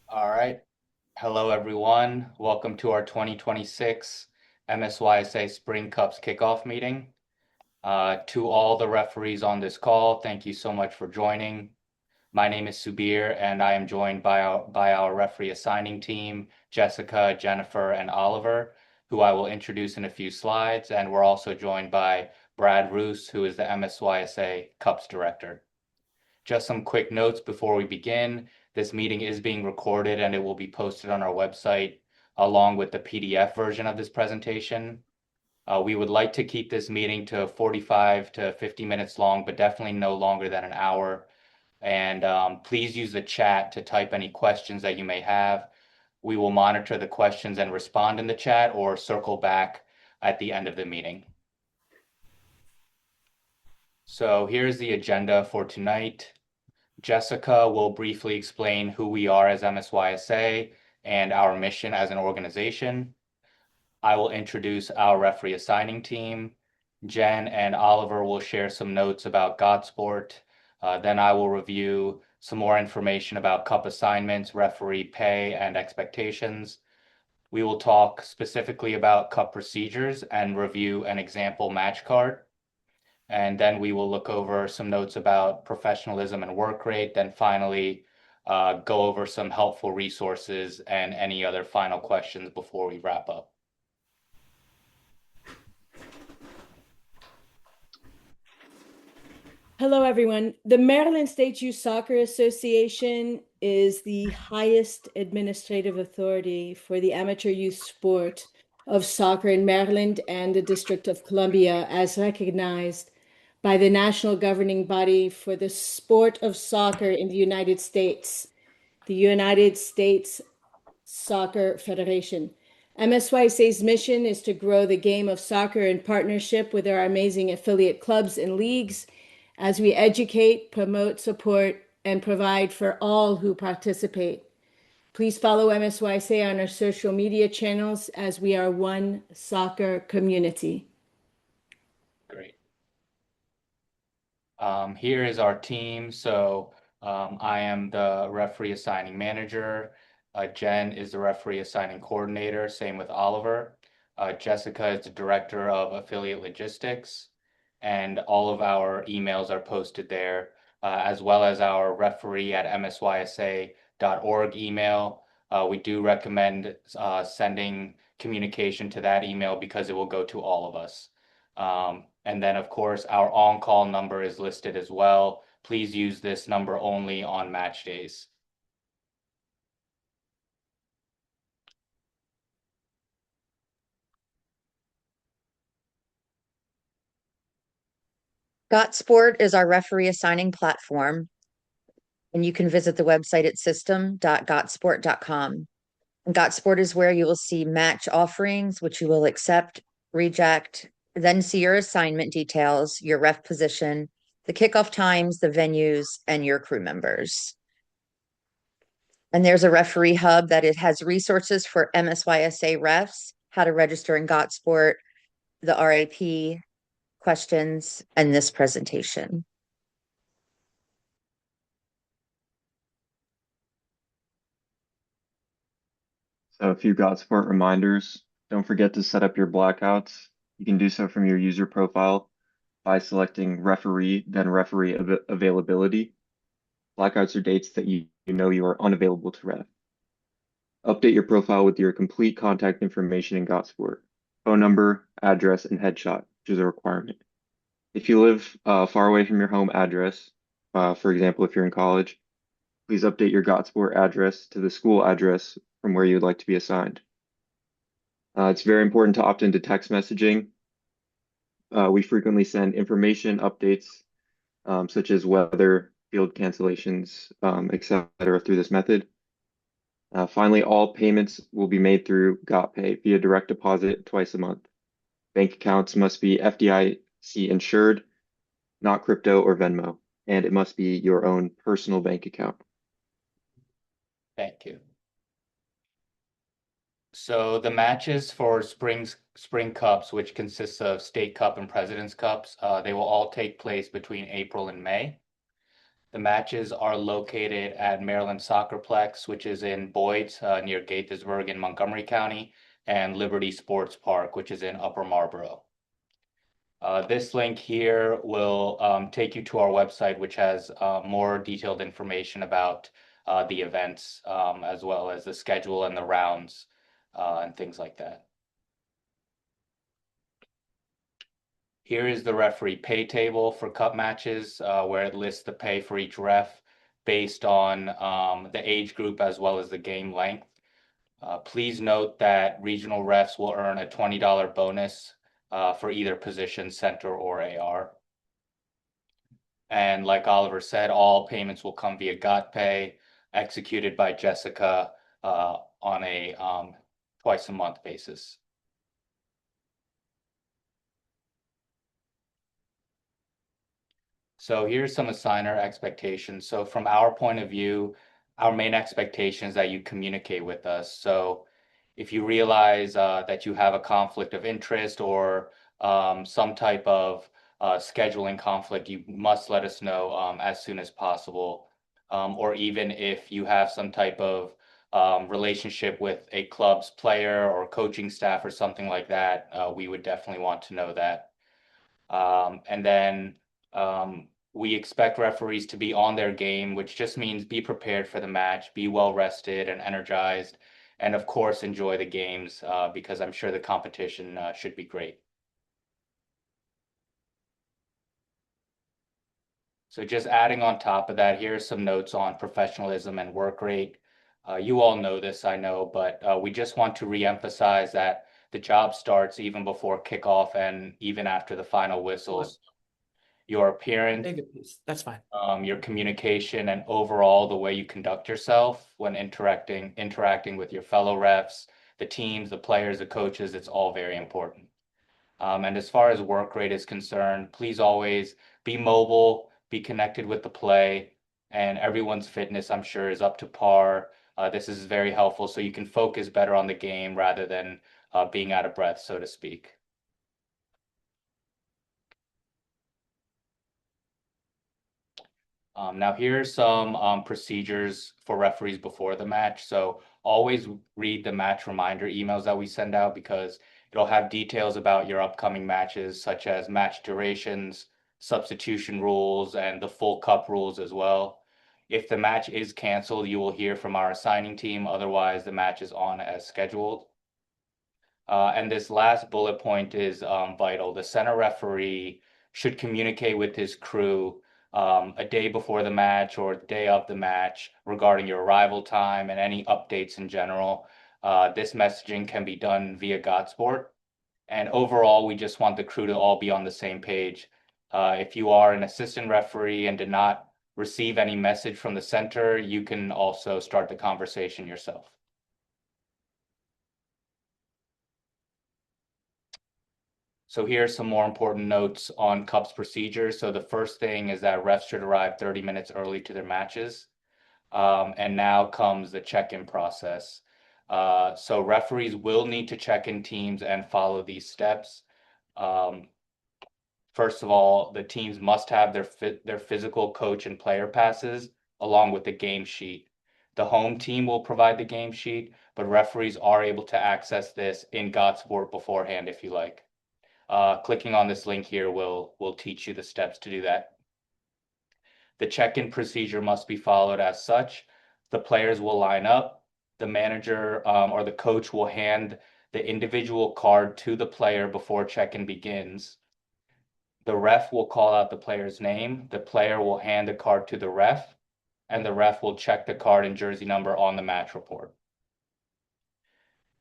All right. Hello, everyone. Welcome to our 2026 MSYSA Spring Cups kickoff meeting. To all the referees on this call, thank you so much for joining. My name is Subir, and I am joined by our referee assigning team, Jessica, Jennifer, and Oliver, who I will introduce in a few slides. And we're also joined by Brad Roos, who is the MSYSA Cups director. Just some quick notes before we begin. This meeting is being recorded and it will be posted on our website along with the PDF version of this presentation. We would like to keep this meeting to 45 to 50 minutes long, but definitely no longer than an hour. And please use the chat to type any questions that you may have. We will monitor the questions and respond in the chat or circle back at the end of the meeting. So here's the agenda for tonight. Jessica will briefly explain who we are as MSYSA and our mission as an organization. I will introduce our referee assigning team. Jen and Oliver will share some notes about Godsport. Then I will review some more information about cup assignments, referee pay, and expectations. We will talk specifically about cup procedures and review an example match card. And then we will look over some notes about professionalism and work rate. Then finally, go over some helpful resources and any other final questions before we wrap up. Hello, everyone. The Maryland State Youth Soccer Association is the highest administrative authority for the amateur youth sport of soccer in Maryland and the District of Columbia, as recognized by the national governing body for the sport of soccer in the United States, the United States Soccer Federation. MSYSA's mission is to grow the game of soccer in partnership with our amazing affiliate clubs and leagues as we educate, promote, support, and provide for all who participate. Please follow MSYSA on our social media channels as we are one soccer community. Great. Here is our team. So I am the referee assigning manager. Jen is the referee assigning coordinator. Same with Oliver. Jessica is the director of affiliate logistics. And all of our emails are posted there, as well as our referee at msysa.org email. We do recommend sending communication to that email because it will go to all of us. And then, of course, our on-call number is listed as well. Please use this number only on match days. Gotsport is our referee assigning platform, and you can visit the website at system.gotsport.com. And Gotsport is where you will see match offerings, which you will accept, reject, then see your assignment details, your ref position, the kickoff times, the venues, and your crew members. And there's a referee hub that it has resources for MSYSA refs, how to register in Gotsport, the RAP, questions, and this presentation. So a few Godsport reminders. Don't forget to set up your blackouts. You can do so from your user profile by selecting referee, then referee availability. Blackouts are dates that you know you are unavailable to ref. Update your profile with your complete contact information in Godsport. Phone number, address, and headshot, which is a requirement. If you live far away from your home address, for example, if you're in college, please update your Godsport address to the school address from where you'd like to be assigned. It's very important to opt into text messaging. We frequently send information updates, such as weather, field cancellations, etc., through this method. Finally, all payments will be made through GotPay via direct deposit twice a month. Bank accounts must be FDIC insured, not crypto or Venmo, and it must be your own personal bank account. Thank you. So the matches for spring cups, which consists of state cup and president's cups, they will all take place between April and May. The matches are located at Maryland Soccerplex, which is in Boyd's near Gaithersburg in Montgomery County, and Liberty Sports Park, which is in Upper Marlboro. This link here will take you to our website, which has more detailed information about the events, as well as the schedule and the rounds and things like that. Here is the referee pay table for cup matches, where it lists the pay for each ref based on the age group as well as the game length. Please note that regional refs will earn a $20 bonus for either position, center or AR. And like Oliver said, all payments will come via GotPay, executed by Jessica on a twice a month basis. So here's some assigner expectations. So from our point of view, our main expectation is that you communicate with us. So if you realize that you have a conflict of interest or some type of scheduling conflict, you must let us know as soon as possible. Or even if you have some type of relationship with a club's player or coaching staff or something like that, we would definitely want to know that. And then we expect referees to be on their game, which just means be prepared for the match, be well rested and energized, and of course, enjoy the games because I'm sure the competition should be great. So just adding on top of that, here are some notes on professionalism and work rate. You all know this, I know, but we just want to reemphasize that the job starts even before kickoff and even after the final whistles. Your appearance, Take it, please. That's fine. your communication, and overall the way you conduct yourself when interacting with your fellow refs, the teams, the players, the coaches, it's all very important. And as far as work rate is concerned, please always be mobile, be connected with the play, and everyone's fitness, I'm sure, is up to par. This is very helpful so you can focus better on the game rather than being out of breath, so to speak. Now here's some procedures for referees before the match. So always read the match reminder emails that we send out because it'll have details about your upcoming matches, such as match durations, substitution rules, and the full cup rules as well. If the match is canceled, you will hear from our assigning team. Otherwise, the match is on as scheduled. And this last bullet point is vital. The center referee should communicate with his crew a day before the match or the day of the match regarding your arrival time and any updates in general. This messaging can be done via Godsport. And overall, we just want the crew to all be on the same page. If you are an assistant referee and did not receive any message from the center, you can also start the conversation yourself. So here are some more important notes on Cup's procedures. So the first thing is that refs should arrive 30 minutes early to their matches. And now comes the check-in process. So referees will need to check in teams and follow these steps. First of all, the teams must have their physical coach and player passes along with the game sheet. The home team will provide the game sheet, but referees are able to access this in Godsport beforehand if you like. Clicking on this link here will teach you the steps to do that. The check-in procedure must be followed as such. The players will line up. The manager or the coach will hand the individual card to the player before check-in begins. The ref will call out the player's name. The player will hand the card to the ref, and the ref will check the card and jersey number on the match report.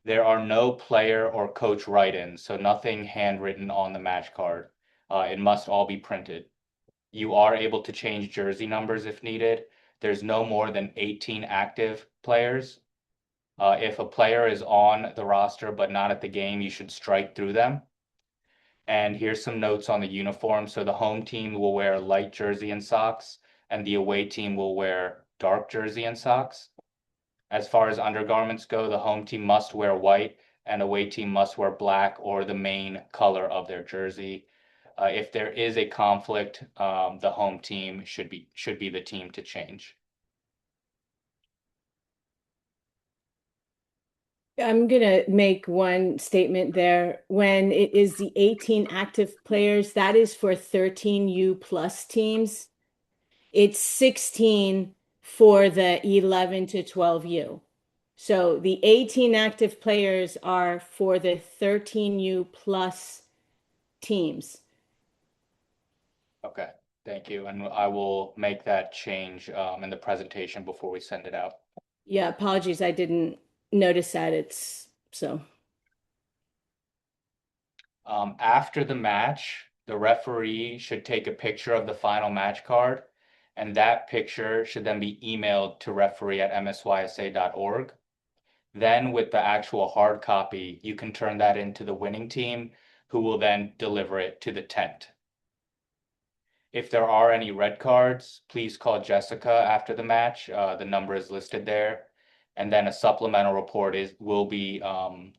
There are no player or coach write-ins, so nothing handwritten on the match card. It must all be printed. You are able to change jersey numbers if needed. There's no more than 18 active players. If a player is on the roster but not at the game, you should strike through them. And here's some notes on the uniform. So the home team will wear light jersey and socks, and the away team will wear dark jersey and socks. As far as undergarments go, the home team must wear white and away team must wear black or the main color of their jersey. If there is a conflict, the home team should be the team to change. I'm gonna make one statement there. When it is the 18 active players, that is for 13U plus teams. It's 16 for the 11 to 12U. So the 18 active players are for the 13U plus teams. Okay, thank you. And I will make that change in the presentation before we send it out. Yeah, apologies, I didn't notice that. It's so. After the match, the referee should take a picture of the final match card, and that picture should then be emailed to referee@msysa.org. Then with the actual hard copy, you can turn that into the winning team, who will then deliver it to the tent. If there are any red cards, please call Jessica after the match. The number is listed there. And then a supplemental report will be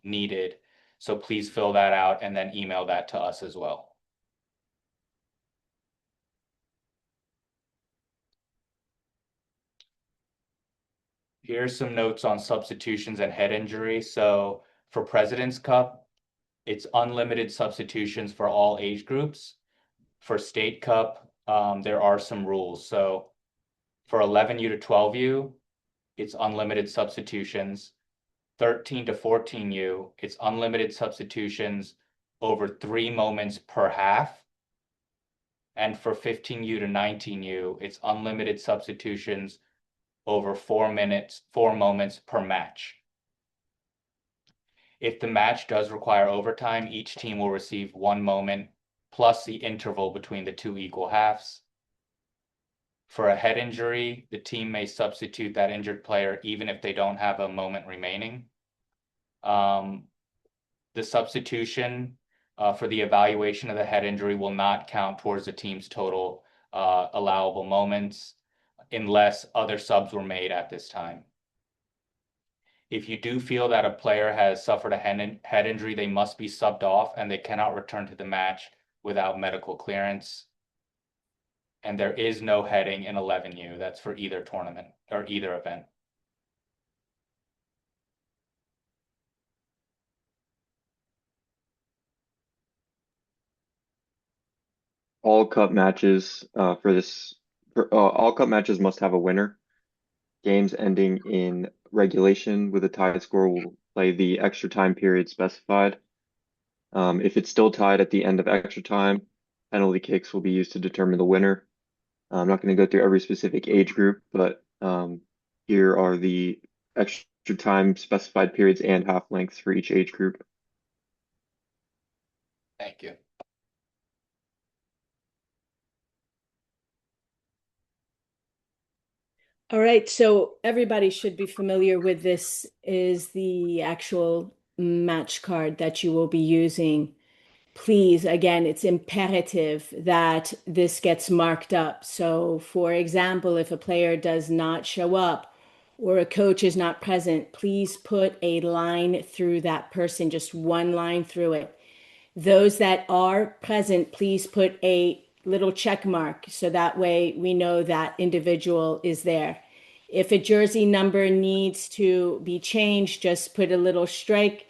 needed. So please fill that out and then email that to us as well. Here's some notes on substitutions and head injury. So for President's Cup, it's unlimited substitutions for all age groups. For State Cup, there are some rules. So for 11U to 12U, it's unlimited substitutions. 13 to 14U, it's unlimited substitutions over 3 moments per half. And for 15U to 19U, it's unlimited substitutions over 4 moments per match. If the match does require overtime, each team will receive 1 moment plus the interval between the 2 equal halves. For a head injury, the team may substitute that injured player even if they don't have a moment remaining. The substitution for the evaluation of the head injury will not count towards the team's total allowable moments unless other subs were made at this time. If you do feel that a player has suffered a head injury, they must be subbed off and they cannot return to the match without medical clearance. And there is no heading in 11U. That's for either tournament or either event. All cup matches all cup matches must have a winner. Games ending in regulation with a tied score will play the extra time period specified. If it's still tied at the end of extra time, penalty kicks will be used to determine the winner. I'm not going to go through every specific age group, but here are the extra time specified periods and half lengths for each age group. Thank you. All right, so everybody should be familiar with this is the actual match card that you will be using. Please, again, it's imperative that this gets marked up. So, for example, if a player does not show up or a coach is not present, please put a line through that person, just one line through it. Those that are present, please put a little check mark so that way we know that individual is there. If a jersey number needs to be changed, just put a little strike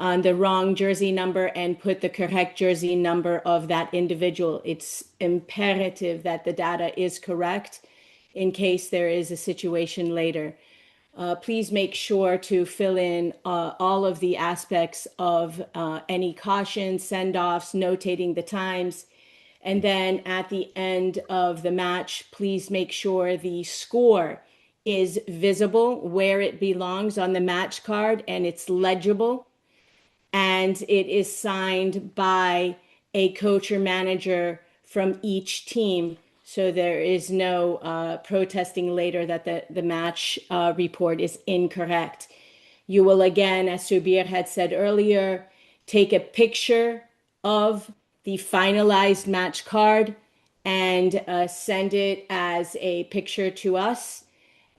on the wrong jersey number and put the correct jersey number of that individual. It's imperative that the data is correct in case there is a situation later. Please make sure to fill in all of the aspects of any cautions, send-offs, notating the times. And then at the end of the match, please make sure the score is visible where it belongs on the match card and it's legible. And it is signed by a coach or manager from each team. So there is no protesting later that the match report is incorrect. You will again, as Subir had said earlier, take a picture of the finalized match card and send it as a picture to us.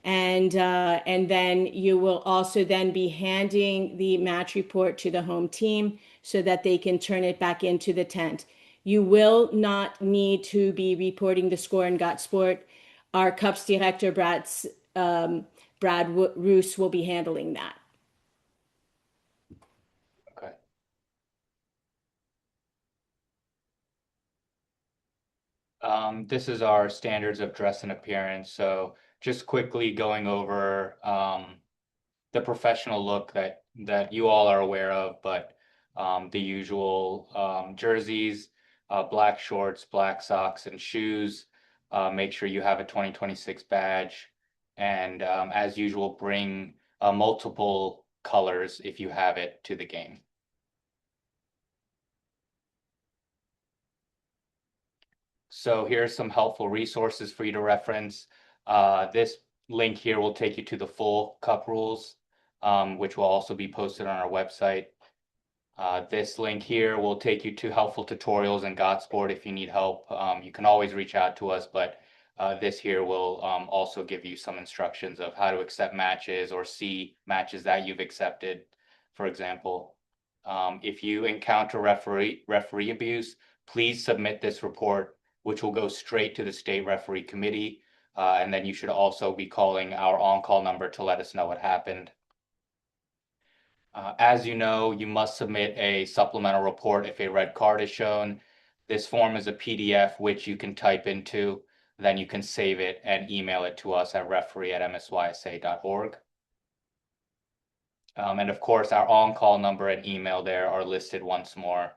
And then you will also then be handing the match report to the home team so that they can turn it back into the tent. You will not need to be reporting the score in Gotsport. Our Cups director, Brad Roos, will be handling that. Okay. This is our standards of dress and appearance. So just quickly going over the professional look that you all are aware of, but the usual jerseys, black shorts, black socks, and shoes. Make sure you have a 2026 badge, and as usual, bring multiple colors if you have it to the game. So here's some helpful resources for you to reference. This link here will take you to the full cup rules, which will also be posted on our website. This link here will take you to helpful tutorials in Gotsport if you need help. You can always reach out to us, but this here will also give you some instructions of how to accept matches or see matches that you've accepted, for example. If you encounter referee abuse, please submit this report, which will go straight to the state referee committee. And then you should also be calling our on-call number to let us know what happened. As you know, you must submit a supplemental report if a red card is shown. This form is a PDF which you can type into, then you can save it and email it to us at referee@msysa.org. And of course, our on-call number and email there are listed once more.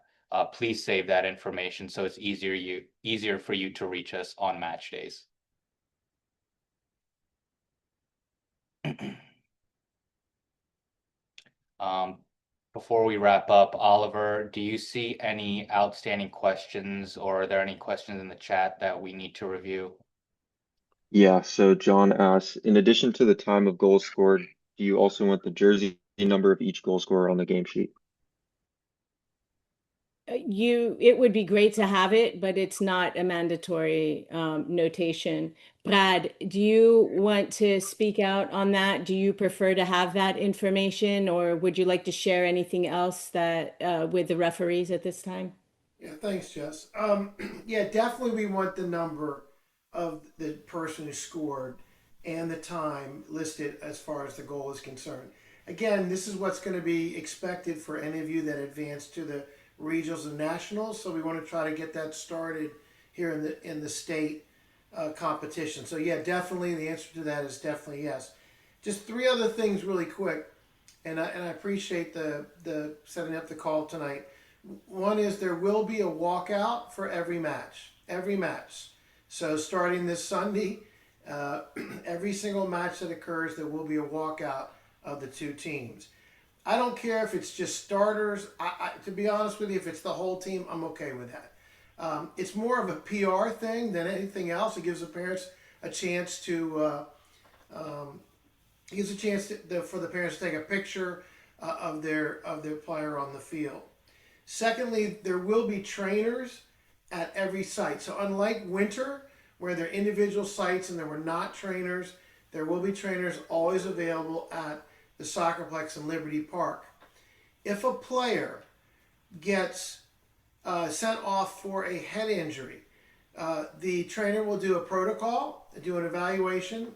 Please save that information so it's easier for you to reach us on match days. Before we wrap up, Oliver, do you see any outstanding questions, or are there any questions in the chat that we need to review? Yeah, so John asks, in addition to the time of goals scored, do you also want the jersey number of each goal scorer on the game sheet? It would be great to have it, but it's not a mandatory notation. Brad, do you want to speak out on that? Do you prefer to have that information, or would you like to share anything else that with the referees at this time? Yeah, thanks, Jess. Yeah, definitely we want the number of the person who scored and the time listed as far as the goal is concerned. Again, this is what's going to be expected for any of you that advance to the regionals and nationals. So we want to try to get that started here in the state competition. So yeah, definitely the answer to that is definitely yes. Just three other things really quick, and I appreciate the setting up the call tonight. One is there will be a walkout for every match. Every match. So starting this Sunday, every single match that occurs, there will be a walkout of the two teams. I don't care if it's just starters. To be honest with you, if it's the whole team, I'm okay with that. It's more of a PR thing than anything else. It gives the parents a chance to for the parents to take a picture of their player on the field. Secondly, there will be trainers at every site. So unlike winter, where there are individual sites and there were not trainers, there will be trainers always available at the Soccerplex in Liberty Park. If a player gets sent off for a head injury, the trainer will do a protocol, do an evaluation,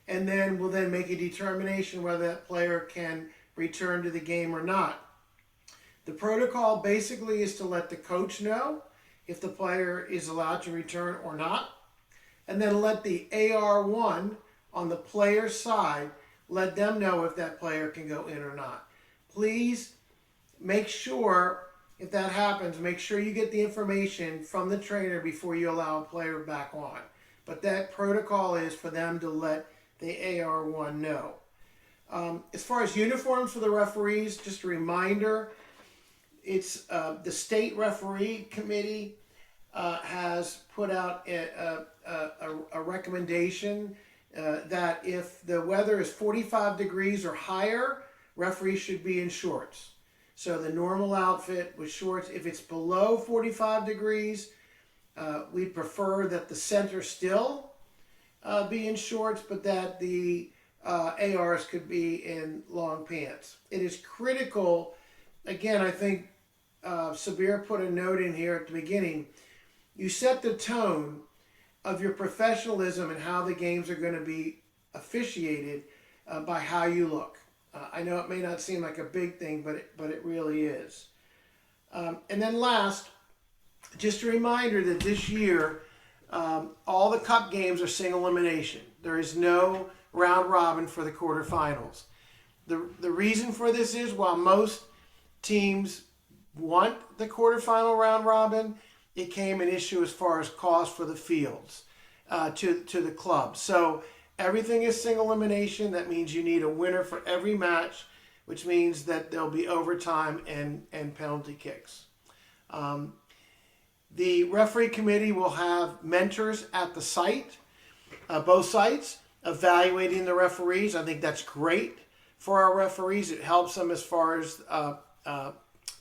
and then will then make a determination whether that player can return to the game or not. The protocol basically is to let the coach know if the player is allowed to return or not, and then let the AR1 on the player's side, let them know if that player can go in or not. Please make sure, if that happens, make sure you get the information from the trainer before you allow a player back on. But that protocol is for them to let the AR1 know. As far as uniforms for the referees, just a reminder, it's the state referee committee has put out a recommendation that if the weather is 45 degrees or higher, referees should be in shorts. So the normal outfit with shorts. If it's below 45 degrees, we prefer that the center still be in shorts, but that the ARs could be in long pants. It is critical. Again, I think Sabir put a note in here at the beginning. You set the tone of your professionalism and how the games are going to be officiated by how you look. I know it may not seem like a big thing, but it really is. And then last, just a reminder that this year, all the cup games are single elimination. There is no round robin for the quarterfinals. The reason for this is while most teams want the quarterfinal round robin, it came an issue as far as cost for the fields to the club. So everything is single elimination. That means you need a winner for every match, which means that there'll be overtime and penalty kicks. The referee committee will have mentors at the site, both sites, evaluating the referees. I think that's great for our referees. It helps them as far as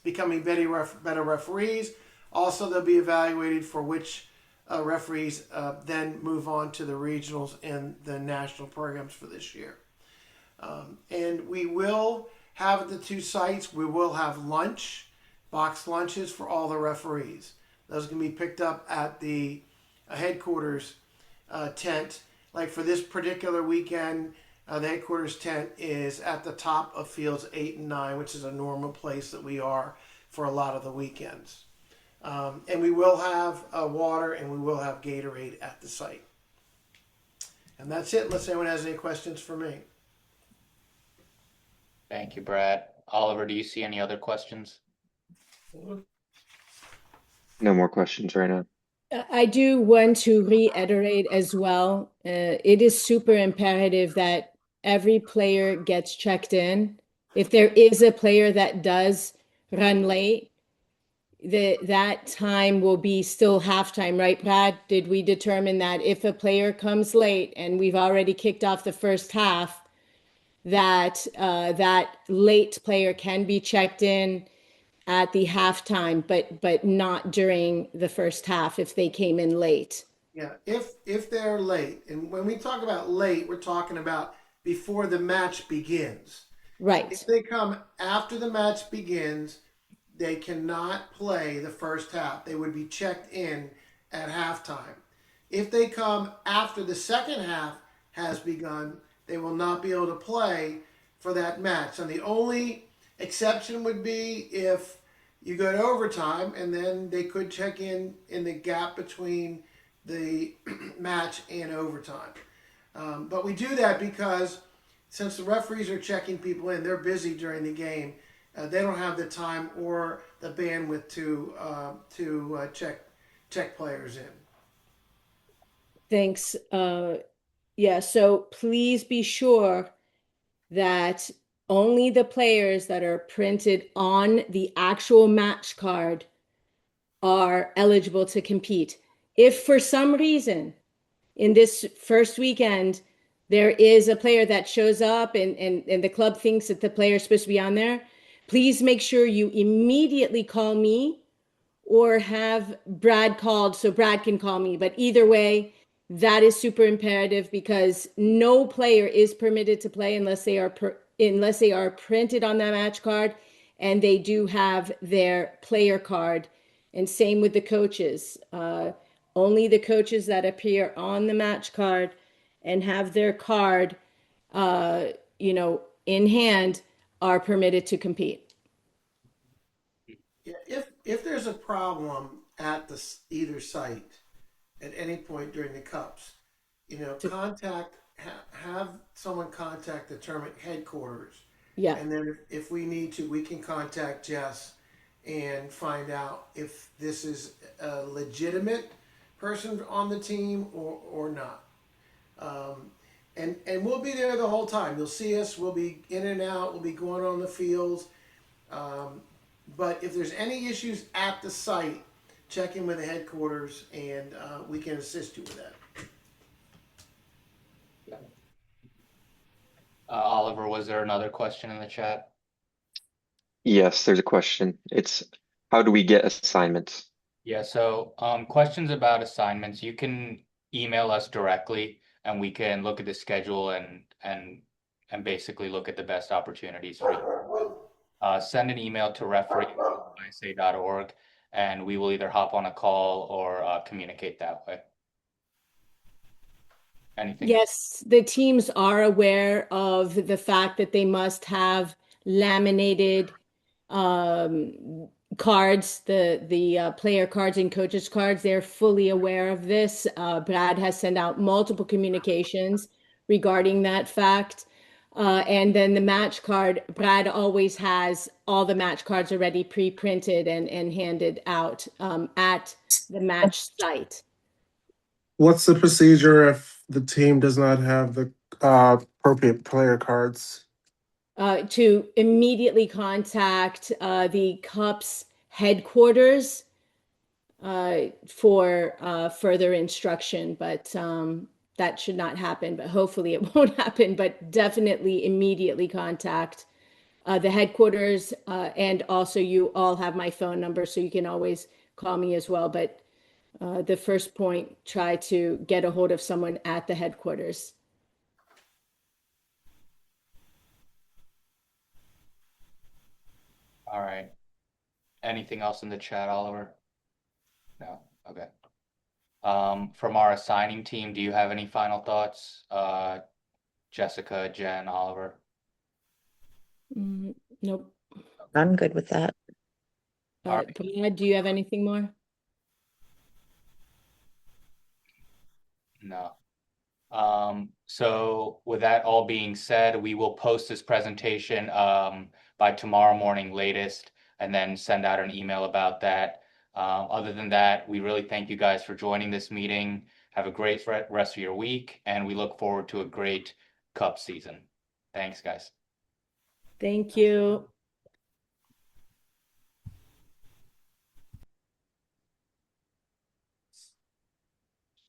becoming better referees. Also, they'll be evaluated for which referees then move on to the regionals and the national programs for this year. And we will have at the two sites, we will have lunch, boxed lunches for all the referees. Those can be picked up at the headquarters tent. Like for this particular weekend, the headquarters tent is at the top of fields 8 and 9, which is a normal place that we are for a lot of the weekends. And we will have water and we will have Gatorade at the site. And that's it, unless anyone has any questions for me. Thank you, Brad. Oliver, do you see any other questions? No more questions right now. I do want to reiterate as well, it is super imperative that every player gets checked in. If there is a player that does run late, that time will be still halftime, right, Brad? Did we determine that if a player comes late and we've already kicked off the first half, that that late player can be checked in at the halftime, but not during the first half if they came in late. Yeah, if they're late, and when we talk about late, we're talking about before the match begins. Right. If they come after the match begins, they cannot play the first half. They would be checked in at halftime. If they come after the second half has begun, they will not be able to play for that match. And the only exception would be if you go to overtime, and then they could check in the gap between the match and overtime. But we do that because since the referees are checking people in, they're busy during the game. They don't have the time or the bandwidth to check players in. Thanks. Yeah, so please be sure that only the players that are printed on the actual match card are eligible to compete. If for some reason in this first weekend there is a player that shows up and the club thinks that the player is supposed to be on there, please make sure you immediately call me or have Brad called so Brad can call me. But either way, that is super imperative because no player is permitted to play unless they are printed on that match card and they do have their player card. And same with the coaches. Only the coaches that appear on the match card and have their card, in hand are permitted to compete. Yeah, if there's a problem at either site at any point during the cups, have someone contact the tournament headquarters. Yeah. And then if we need to, we can contact Jess and find out if this is a legitimate person on the team or not. And we'll be there the whole time. You'll see us. We'll be in and out. We'll be going on the fields. But if there's any issues at the site, check in with the headquarters and we can assist you with that. Oliver, was there another question in the chat? Yes, there's a question. It's how do we get assignments? Yeah, so questions about assignments, you can email us directly and we can look at the schedule and basically look at the best opportunities for you. Send an email to msysa.org, and we will either hop on a call or communicate that way. Anything else? Yes, the teams are aware of the fact that they must have laminated cards, the player cards and coaches cards. They're fully aware of this. Brad has sent out multiple communications regarding that fact. And then the match card, Brad always has all the match cards already pre-printed and handed out at the match site. What's the procedure if the team does not have the appropriate player cards? To immediately contact the Cups headquarters for further instruction, but that should not happen. But hopefully it won't happen. But definitely immediately contact the headquarters, and also you all have my phone number, so you can always call me as well. But the first point, try to get a hold of someone at the headquarters. All right. Anything else in the chat, Oliver? No. Okay. From our assigning team, do you have any final thoughts? Jessica, Jen, Oliver? Nope. I'm good with that. All right. Brad, do you have anything more? No. So with that all being said, we will post this presentation by tomorrow morning latest, and then send out an email about that. Other than that, we really thank you guys for joining this meeting. Have a great rest of your week, and we look forward to a great Cup season. Thanks, guys. Thank you.